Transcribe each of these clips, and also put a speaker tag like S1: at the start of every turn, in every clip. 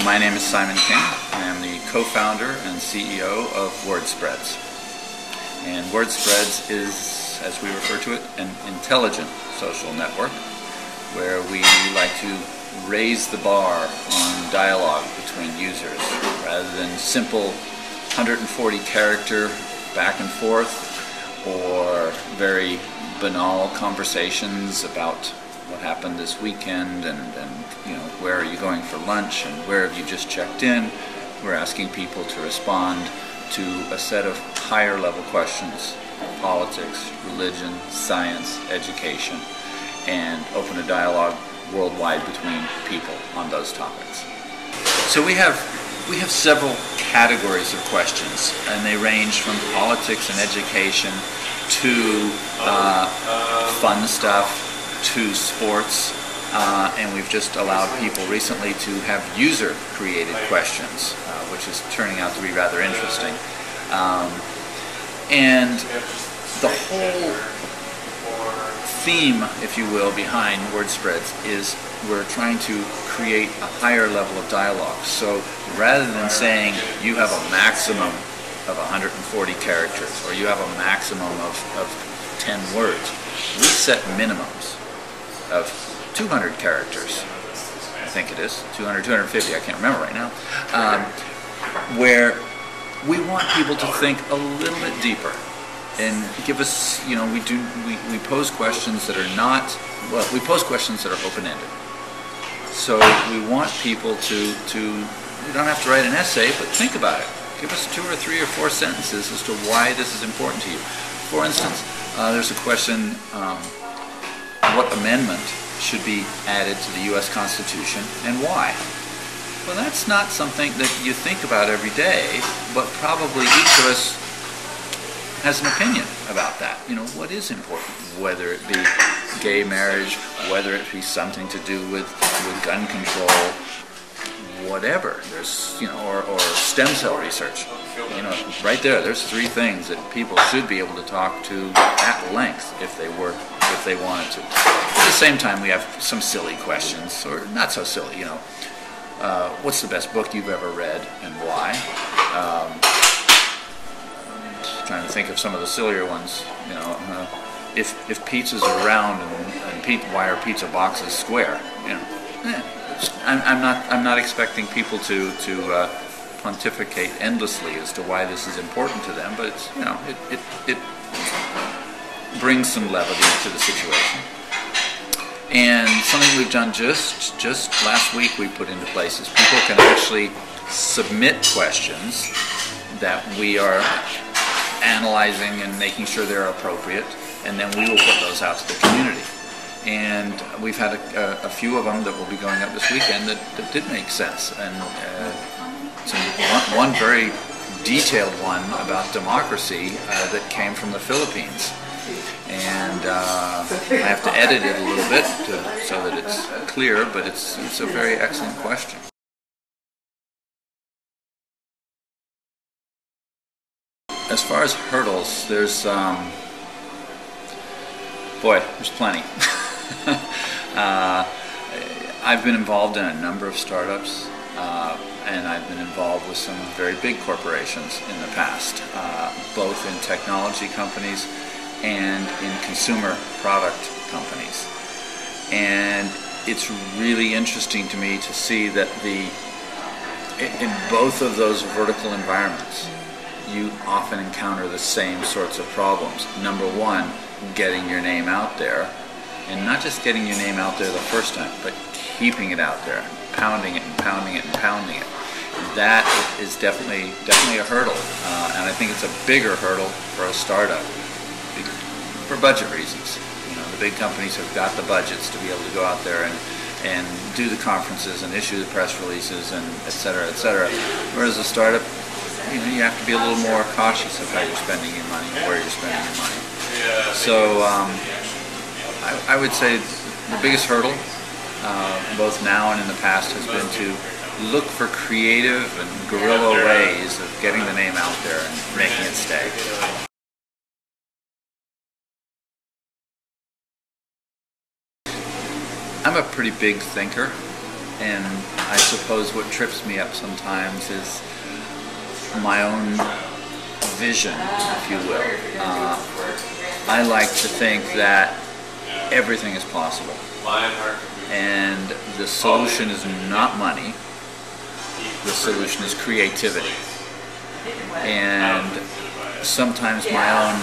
S1: My name is Simon King. I am the co-founder and CEO of Wordspreadz. And Wordspreadz is, as we refer to it, an intelligent social network where we like to raise the bar on dialogue between users rather than simple 140 character back and forth or very banal conversations about what happened this weekend and you know, where are you going for lunch and where have you just checked in. We're asking people to respond to a set of higher level questions: politics, religion, science, education, and open a dialogue worldwide between people on those topics. So we have several categories of questions, and they range from politics and education to fun stuff to sports, and we've just allowed people recently to have user-created questions, which is turning out to be rather interesting. And the whole theme, if you will, behind Wordspreadz is we're trying to create a higher level of dialogue. So rather than saying you have a maximum of 140 characters or you have a maximum of 10 words, we set minimums of 200 characters, I think it is, 200, 250, I can't remember right now, where we want people to think a little bit deeper and give us, you know, we pose questions that are not, well, we pose questions that are open-ended. So we want people to, you don't have to write an essay, but think about it. Give us 2 or 3 or 4 sentences as to why this is important to you. For instance, there's a question, what amendment should be added to the U.S. Constitution and why? Well, that's not something that you think about every day, but probably each of us has an opinion about that. You know, what is important? Whether it be gay marriage, whether it be something to do with gun control, whatever. There's, you know, or stem cell research. You know, right there's 3 things that people should be able to talk to at length if they wanted to. At the same time, we have some silly questions, or not so silly, you know. What's the best book you've ever read and why? Trying to think of some of the sillier ones, you know. If pizzas are round and why are pizza boxes square? You know, I'm not expecting people to pontificate endlessly as to why this is important to them, but it's, you know, it brings some levity to the situation. And something we've done just last week we put into place is people can actually submit questions that we are analyzing and making sure they're appropriate, and then we will put those out to the community. And we've had a few of them that will be going up this weekend that did make sense. And one very detailed one about democracy that came from the Philippines. And I have to edit it a little bit so that it's clear, but it's a very excellent question. As far as hurdles, there's plenty. I've been involved in a number of startups, and I've been involved with some very big corporations in the past, both in technology companies and in consumer product companies. And it's really interesting to me to see that in both of those vertical environments, you often encounter the same sorts of problems. Number one, getting your name out there, and not just getting your name out there the first time, but keeping it out there, pounding it and pounding it and pounding it. That is definitely a hurdle, and I think it's a bigger hurdle for a startup for budget reasons. You know, the big companies have got the budgets to be able to go out there and do the conferences and issue the press releases and et cetera, whereas a startup, you know, you have to be a little more cautious of how you're spending your money and where you're spending your money. So I would say the biggest hurdle, both now and in the past, has been to look for creative and guerrilla ways of getting the name out there and making it stay. I'm a pretty big thinker, And I suppose what trips me up sometimes is my own vision, if you will. I like to think that everything is possible. And the solution is not money. The solution is creativity. And sometimes my own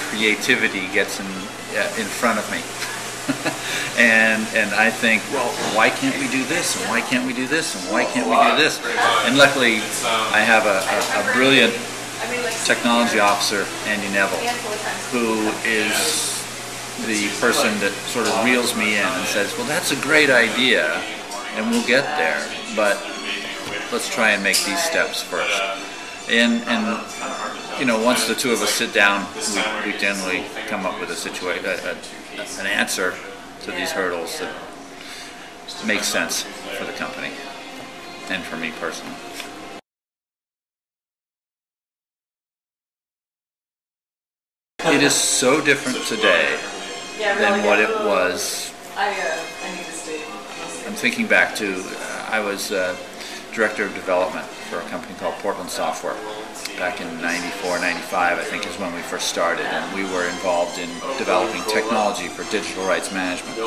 S1: creativity gets in front of me. and I think, well, why can't we do this? And why can't we do this? And why can't we do this? And luckily, I have a brilliant technology officer, Andy Neville, who is the person that sort of reels me in and says, well, that's a great idea, and we'll get there, but let's try and make these steps first. And you know, once the two of us sit down, we generally come up with an answer to these hurdles that makes sense for the company and for me personally. It is so different today than what it was. I'm thinking back to, I was director of development for a company called Portland Software back in 94, 95, I think is when we first started, and we were involved in developing technology for digital rights management.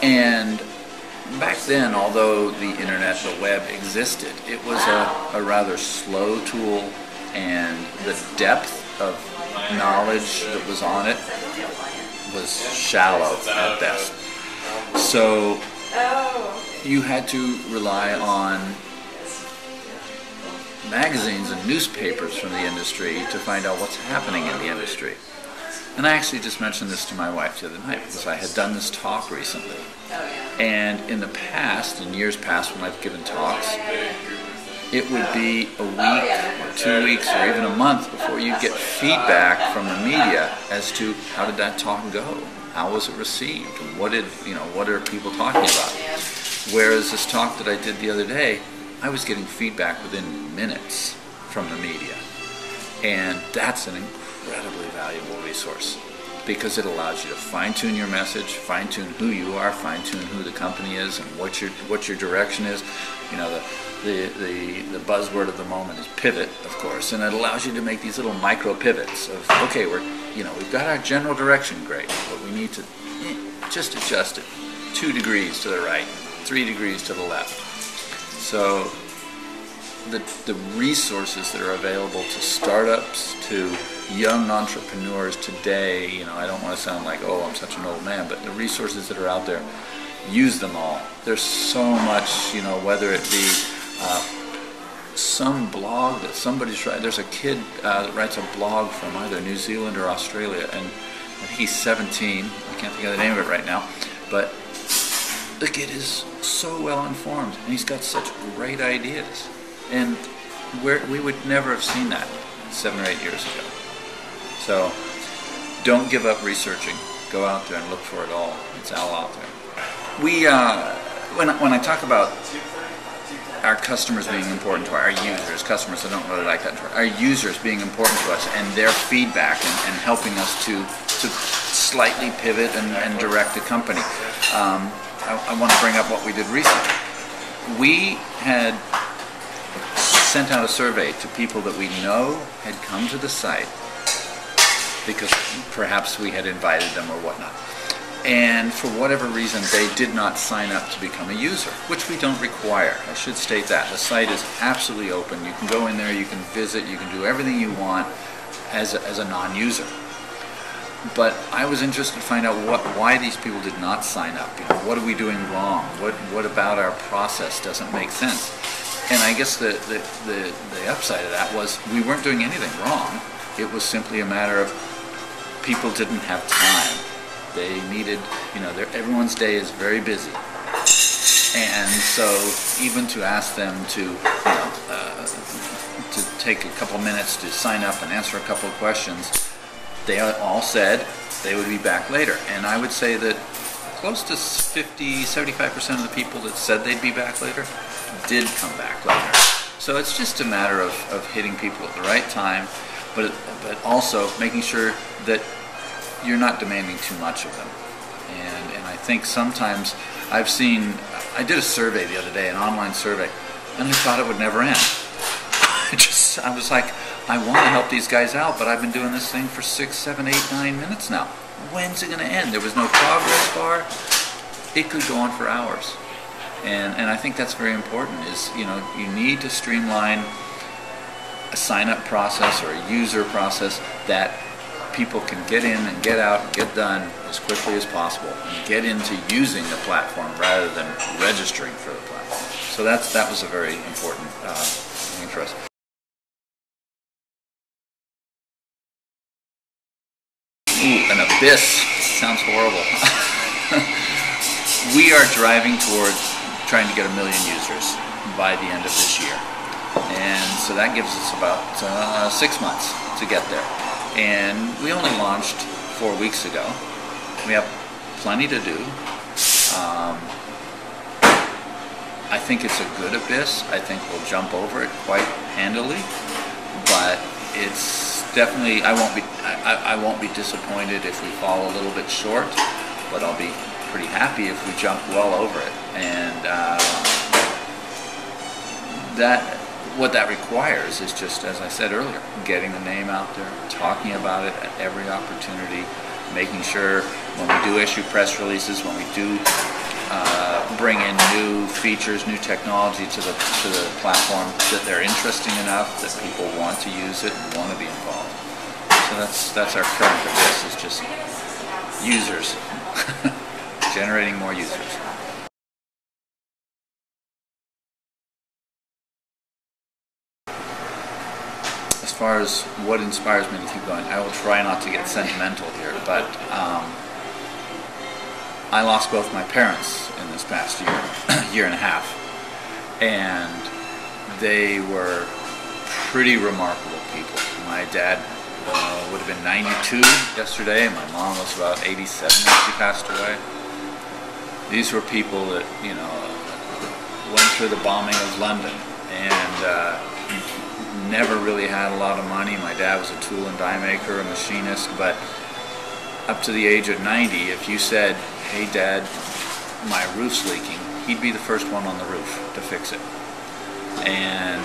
S1: And back then, although the internet, the web existed, it was a rather slow tool, and the depth of knowledge that was on it was shallow at best. So you had to rely on magazines and newspapers from the industry to find out what's happening in the industry. And I actually just mentioned this to my wife the other night because I had done this talk recently. And in the past, in years past when I've given talks, it would be a week or 2 weeks or even a month before you'd get feedback from the media as to how did that talk go? How was it received? What are people talking about? Whereas this talk that I did the other day, I was getting feedback within minutes from the media. And that's an incredibly valuable resource because it allows you to fine-tune your message, fine-tune who you are, fine-tune who the company is and what your direction is. You know, the buzzword of the moment is pivot, of course, and it allows you to make these little micro pivots of, okay, we've got our general direction, great, but we need to just adjust it 2 degrees to the right, 3 degrees to the left. So the resources that are available to startups, to young entrepreneurs today, you know, I don't want to sound like, oh, I'm such an old man, but the resources that are out there, use them all. There's so much, you know, whether it be some blog that somebody's writing. There's a kid that writes a blog from either New Zealand or Australia, and I think he's 17. I can't think of the name of it right now, but the kid is so well informed, and he's got such great ideas. And we would never have seen that 7 or 8 years ago. So don't give up researching. Go out there and look for it all. It's all out there. We, when I talk about our customers being important to our users, customers I don't really like that term, our users being important to us and their feedback and helping us to slightly pivot and direct the company. I want to bring up what we did recently. We had sent out a survey to people that we know had come to the site because perhaps we had invited them or whatnot. And for whatever reason, they did not sign up to become a user, which we don't require. I should state that. The site is absolutely open. You can go in there, you can visit, you can do everything you want as a non-user. But I was interested to find out why these people did not sign up. You know, what are we doing wrong? What about our process doesn't make sense? And I guess the upside of that was we weren't doing anything wrong. It was simply a matter of people didn't have time. They needed, you know, everyone's day is very busy. And so even to ask them to take a couple minutes to sign up and answer a couple of questions, they all said they would be back later. And I would say that close to 75% of the people that said they'd be back later did come back later. So it's just a matter of hitting people at the right time, but also making sure that you're not demanding too much of them. And I think sometimes I've seen I did a survey the other day, an online survey, and I thought it would never end. I was like, I want to help these guys out, but I've been doing this thing for 6, 7, 8, 9 minutes now. When's it going to end? There was no progress bar. It could go on for hours. And I think that's very important, is, you know, you need to streamline a sign-up process or a user process that people can get in and get out and get done as quickly as possible and get into using the platform rather than registering for the platform. So that was a very important thing for us. Ooh, an abyss sounds horrible. We are driving towards trying to get 1 million users by the end of this year. And so that gives us about 6 months to get there. And we only launched 4 weeks ago. We have plenty to do. I think it's a good abyss. I think we'll jump over it quite handily. But it's definitely, I won't be disappointed if we fall a little bit short, but I'll be pretty happy if we jump well over it. And what that requires is just, as I said earlier, getting the name out there, talking about it at every opportunity, making sure when we do issue press releases, when we do bring in new features, new technology to the platform, that they're interesting enough that people want to use it and want to be involved. So that's our current abyss, is just users, generating more users. As far as what inspires me to keep going, I will try not to get sentimental here, but I lost both my parents in this past year and a half, and they were pretty remarkable people. My dad would have been 92 yesterday, and my mom was about 87 when she passed away. These were people that, you know, went through the bombing of London and never really had a lot of money. My dad was a tool and die maker, a machinist, but up to the age of 90, if you said, "Hey Dad, my roof's leaking," he'd be the first one on the roof to fix it. And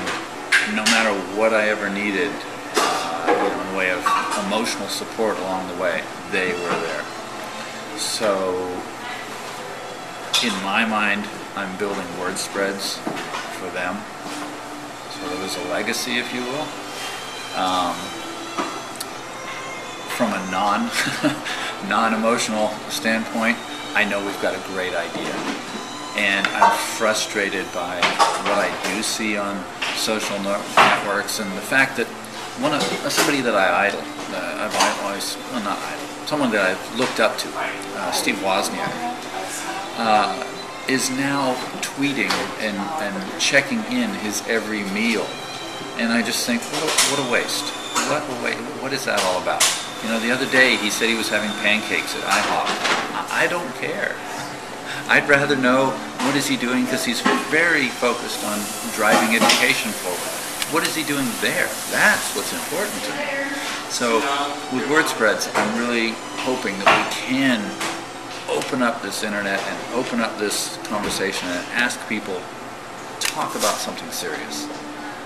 S1: no matter what I ever needed, in the way of emotional support along the way, they were there. So in my mind, I'm building Wordspreadz for them. So there was a legacy, if you will. From a non-emotional standpoint, I know we've got a great idea. And I'm frustrated by what I do see on social networks, and the fact that somebody that someone that I've looked up to, Steve Wozniak, is now tweeting and checking in his every meal. And I just think, what a waste. What is that all about? You know, the other day he said he was having pancakes at IHOP. I don't care. I'd rather know what is he doing, because he's very focused on driving education forward. What is he doing there? That's what's important to me. So with Wordspreadz, I'm really hoping that we can open up this internet and open up this conversation and ask people to talk about something serious.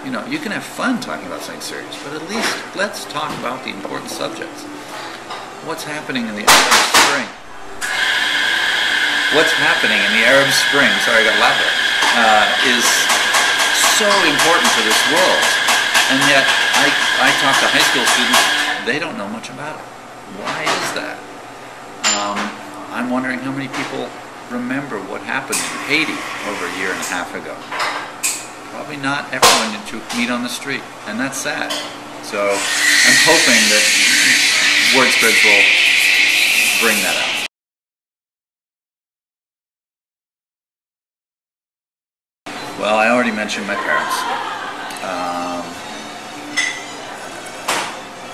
S1: You know, you can have fun talking about something serious, but at least let's talk about the important subjects. What's happening in the Arab Spring? What's happening in the Arab Spring, sorry I got loud there, is so important to this world. And yet, I talk to high school students, they don't know much about it. Why is that? I'm wondering how many people remember what happened in Haiti over a year and a half ago. Probably not everyone that you meet on the street, and that's sad. So I'm hoping that Wordspreadz will bring that out. Well, I already mentioned my parents.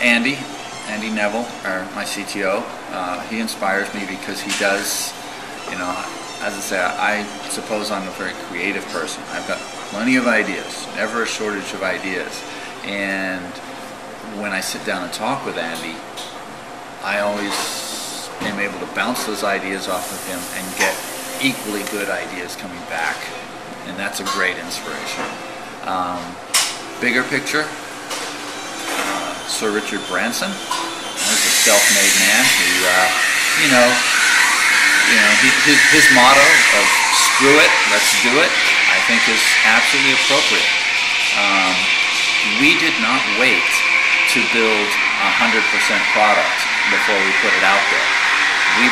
S1: Andy Neville, my CTO, he inspires me because he does, you know, as I say, I suppose I'm a very creative person. I've got plenty of ideas, never a shortage of ideas. And when I sit down and talk with Andy, I always am able to bounce those ideas off of him and get equally good ideas coming back, and that's a great inspiration. Bigger picture, Sir Richard Branson. He's a self-made man who, his motto of "screw it, let's do it," I think is absolutely appropriate. We did not wait to build 100% product before we put it out there. We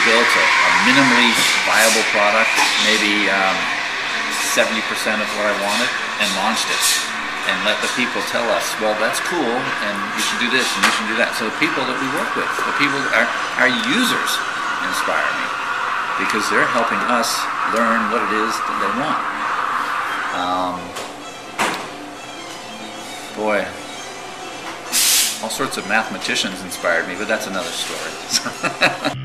S1: built a minimally viable product, maybe 70% of what I wanted, and launched it. And let the people tell us, well, that's cool, and you should do this, and you should do that. So the people that we work with, the people, our users, inspire me, because they're helping us learn what it is that they want. Boy, all sorts of mathematicians inspired me, but that's another story.